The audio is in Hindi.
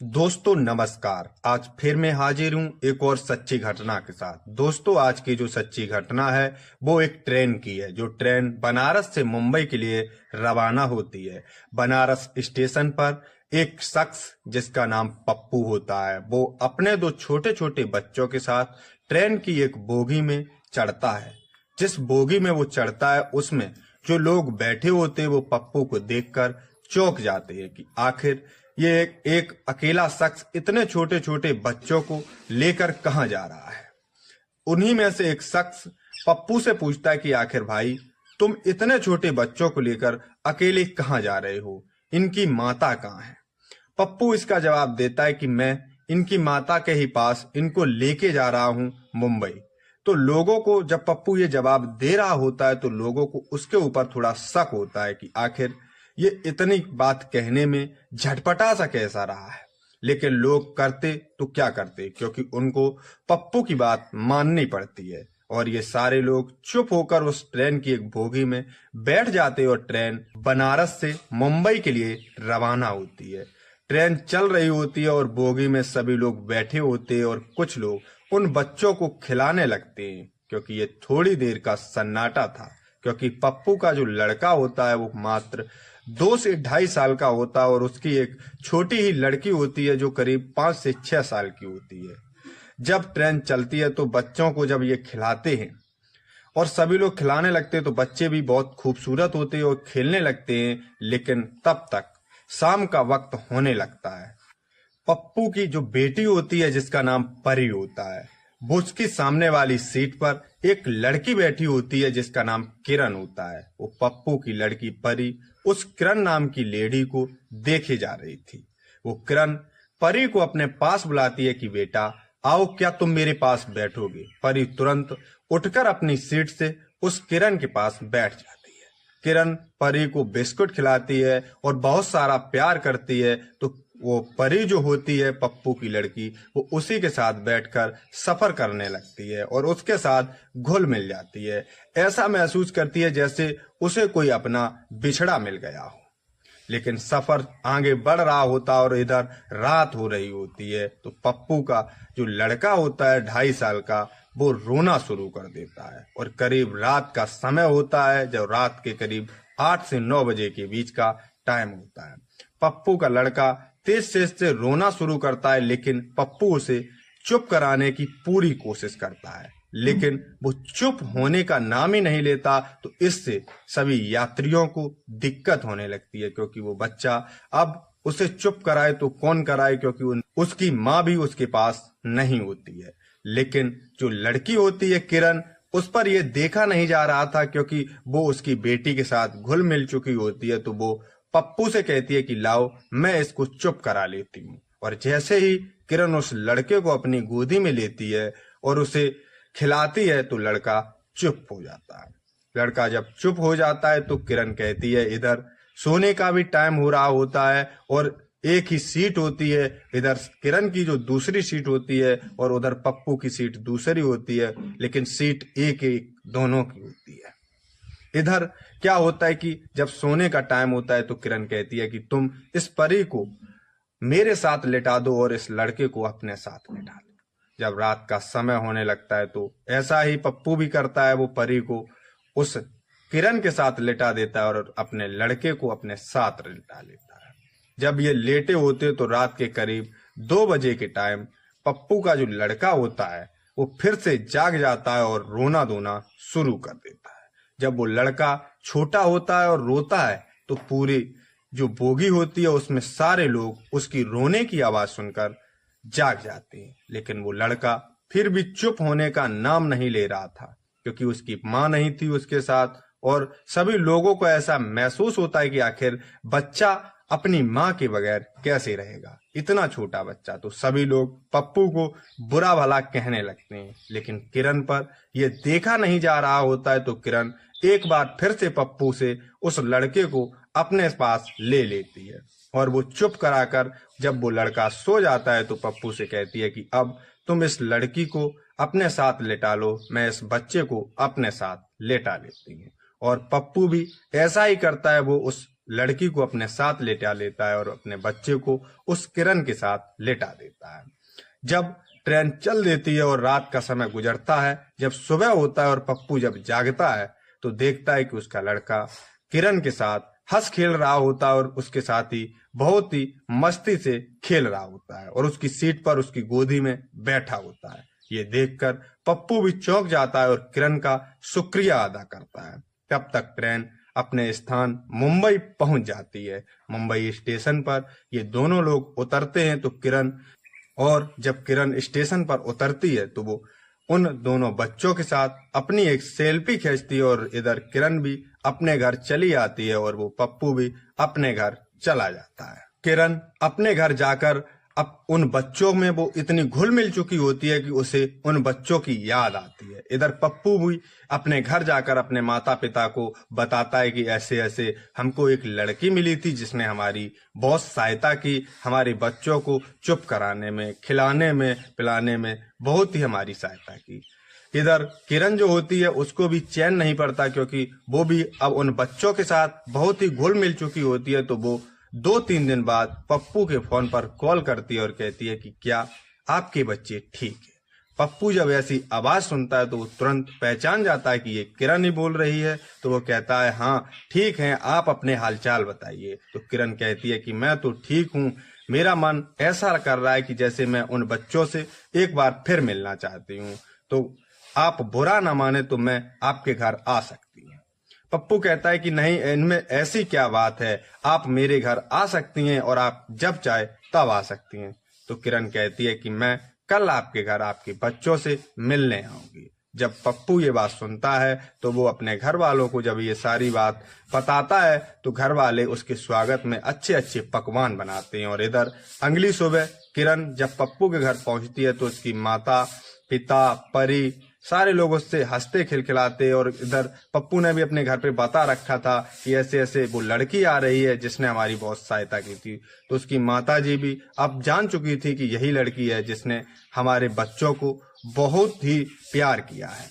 दोस्तों नमस्कार। आज फिर मैं हाजिर हूं एक और सच्ची घटना के साथ। दोस्तों आज की जो सच्ची घटना है वो एक ट्रेन की है, जो ट्रेन बनारस से मुंबई के लिए रवाना होती है। बनारस स्टेशन पर एक शख्स जिसका नाम पप्पू होता है, वो अपने दो छोटे छोटे बच्चों के साथ ट्रेन की एक बोगी में चढ़ता है। जिस बोगी में वो चढ़ता है उसमें जो लोग बैठे होते हैं वो पप्पू को देखकर चौंक जाते हैं कि आखिर ये एक अकेला शख्स इतने छोटे छोटे बच्चों को लेकर कहां जा रहा है। उन्हीं में से एक शख्स पप्पू से पूछता है कि आखिर भाई, तुम इतने छोटे बच्चों को लेकर अकेले कहां जा रहे हो, इनकी माता कहां है। पप्पू इसका जवाब देता है कि मैं इनकी माता के ही पास इनको लेके जा रहा हूं मुंबई। तो लोगों को जब पप्पू ये जवाब दे रहा होता है तो लोगों को उसके ऊपर थोड़ा शक होता है कि आखिर ये इतनी बात कहने में झटपटा सा कैसा रहा है। लेकिन लोग करते तो क्या करते, क्योंकि उनको पप्पू की बात माननी पड़ती है। और ये सारे लोग चुप होकर उस ट्रेन की एक बोगी में बैठ जाते और ट्रेन बनारस से मुंबई के लिए रवाना होती है। ट्रेन चल रही होती है और बोगी में सभी लोग बैठे होते हैं और कुछ लोग उन बच्चों को खिलाने लगते हैं, क्योंकि ये थोड़ी देर का सन्नाटा था। क्योंकि पप्पू का जो लड़का होता है वो मात्र 2 से 2.5 साल का होता है और उसकी एक छोटी ही लड़की होती है जो करीब 5 से 6 साल की होती है। जब ट्रेन चलती है तो बच्चों को जब ये खिलाते हैं और सभी लोग खिलाने लगते हैं तो बच्चे भी बहुत खूबसूरत होते हैं और खेलने लगते हैं। लेकिन तब तक शाम का वक्त होने लगता है। पप्पू की जो बेटी होती है जिसका नाम परी होता है, वो उसकी सामने वाली सीट पर एक लड़की बैठी होती है जिसका नाम किरण होता है। वो पप्पू की लड़की परी उस किरण नाम की लेडी को देखे जा रही थी। वो किरण परी को अपने पास बुलाती है कि बेटा आओ, क्या तुम मेरे पास बैठोगे। परी तुरंत उठकर अपनी सीट से उस किरण के पास बैठ जाती है। किरण परी को बिस्कुट खिलाती है और बहुत सारा प्यार करती है। तो वो परी जो होती है पप्पू की लड़की, वो उसी के साथ बैठकर सफर करने लगती है और उसके साथ घुल मिल जाती है। ऐसा महसूस करती है जैसे उसे कोई अपना बिछड़ा मिल गया हो। लेकिन सफर आगे बढ़ रहा होता और इधर रात हो रही होती है। तो पप्पू का जो लड़का होता है 2.5 साल का, वो रोना शुरू कर देता है और करीब रात का समय होता है, जब रात के करीब 8 से 9 बजे के बीच का टाइम होता है। पप्पू का लड़का तेज तेज से रोना शुरू करता है, लेकिन पप्पू उसे चुप कराने की पूरी कोशिश करता है, लेकिन वो चुप होने का नाम ही नहीं लेता। तो इससे सभी यात्रियों को दिक्कत होने लगती है, क्योंकि वो बच्चा अब उसे चुप कराए तो कौन कराए, क्योंकि उसकी माँ भी उसके पास नहीं होती है। लेकिन जो लड़की होती है किरण, उस पर यह देखा नहीं जा रहा था, क्योंकि वो उसकी बेटी के साथ घुल मिल चुकी होती है। तो वो पप्पू से कहती है कि लाओ मैं इसको चुप करा लेती हूँ। और जैसे ही किरण उस लड़के को अपनी गोदी में लेती है और उसे खिलाती है तो लड़का चुप हो जाता है। लड़का जब चुप हो जाता है तो किरण कहती है इधर सोने का भी टाइम हो रहा होता है और एक ही सीट होती है। इधर किरण की जो दूसरी सीट होती है और उधर पप्पू की सीट दूसरी होती है, लेकिन सीट एक एक दोनों की होती है। इधर क्या होता है कि जब सोने का टाइम होता है तो किरण कहती है कि तुम इस परी को मेरे साथ लेटा दो और इस लड़के को अपने साथ लेटा दो। जब रात का समय होने लगता है तो ऐसा ही पप्पू भी करता है, वो परी को उस किरण के साथ लेटा देता है और अपने लड़के को अपने साथ लेटा लेता है। जब ये लेटे होते तो रात के करीब 2 बजे के टाइम पप्पू का जो लड़का होता है वो फिर से जाग जाता है और रोना धोना शुरू कर देता है। जब वो लड़का छोटा होता है और रोता है तो पूरी जो बोगी होती है उसमें सारे लोग उसकी रोने की आवाज सुनकर जाग जाते हैं। लेकिन वो लड़का फिर भी चुप होने का नाम नहीं ले रहा था, क्योंकि उसकी माँ नहीं थी उसके साथ। और सभी लोगों को ऐसा महसूस होता है कि आखिर बच्चा अपनी माँ के बगैर कैसे रहेगा, इतना छोटा बच्चा। तो सभी लोग पप्पू को बुरा भला कहने लगते हैं, लेकिन किरण पर यह देखा नहीं जा रहा होता है। तो किरण एक बार फिर से पप्पू से उस लड़के को अपने पास ले लेती है और वो चुप कराकर जब वो लड़का सो जाता है तो पप्पू से कहती है कि अब तुम इस लड़की को अपने साथ लेटा लो, मैं इस बच्चे को अपने साथ लेटा लेती हूँ। और पप्पू भी ऐसा ही करता है, वो उस लड़की को अपने साथ लेटा लेता है और अपने बच्चे को उस किरण के साथ लेटा देता है। जब ट्रेन चल देती है और रात का समय गुजरता है, जब सुबह होता है और पप्पू जब जागता है तो देखता है कि उसका लड़का किरण के साथ हंस खेल रहा होता है और उसके साथ ही बहुत ही मस्ती से खेल रहा होता है और उसकी सीट पर उसकी गोदी में बैठा होता है। ये देखकर पप्पू भी चौंक जाता है और किरण का शुक्रिया अदा करता है। तब तक ट्रेन अपने स्थान मुंबई पहुंच जाती है। मुंबई स्टेशन पर ये दोनों लोग उतरते हैं तो जब किरण स्टेशन पर उतरती है तो वो उन दोनों बच्चों के साथ अपनी एक सेल्फी खींचती है और इधर किरण भी अपने घर चली आती है और वो पप्पू भी अपने घर चला जाता है। किरण अपने घर जाकर अब उन बच्चों में वो इतनी घुल मिल चुकी होती है कि उसे उन बच्चों की याद आती है। इधर पप्पू भी अपने घर जाकर अपने माता पिता को बताता है कि ऐसे ऐसे हमको एक लड़की मिली थी जिसने हमारी बहुत सहायता की, हमारे बच्चों को चुप कराने में, खिलाने में, पिलाने में बहुत ही हमारी सहायता की। इधर किरण जो होती है उसको भी चैन नहीं पड़ता क्योंकि वो भी अब उन बच्चों के साथ बहुत ही घुल मिल चुकी होती है। तो वो 2-3 दिन बाद पप्पू के फोन पर कॉल करती है और कहती है कि क्या आपके बच्चे ठीक है। पप्पू जब ऐसी आवाज सुनता है तो वो तुरंत पहचान जाता है कि ये किरण ही बोल रही है। तो वो कहता है हाँ ठीक है, आप अपने हालचाल बताइए। तो किरण कहती है कि मैं तो ठीक हूँ, मेरा मन ऐसा कर रहा है कि जैसे मैं उन बच्चों से एक बार फिर मिलना चाहती हूँ, तो आप बुरा ना माने तो मैं आपके घर आ सकती हूँ। पप्पू कहता है कि नहीं, इनमें ऐसी क्या बात है, आप मेरे घर आ सकती हैं और आप जब चाहे तब आ सकती हैं। तो किरण कहती है कि मैं कल आपके घर आपके बच्चों से मिलने आऊंगी। जब पप्पू ये बात सुनता है तो वो अपने घर वालों को जब ये सारी बात बताता है तो घर वाले उसके स्वागत में अच्छे अच्छे पकवान बनाते हैं। और इधर अगली सुबह किरण जब पप्पू के घर पहुंचती है तो उसकी माता पिता परी सारे लोग उससे हंसते खिलखिलाते। और इधर पप्पू ने भी अपने घर पे बता रखा था कि ऐसे ऐसे वो लड़की आ रही है जिसने हमारी बहुत सहायता की थी। तो उसकी माता जी भी अब जान चुकी थी कि यही लड़की है जिसने हमारे बच्चों को बहुत ही प्यार किया है।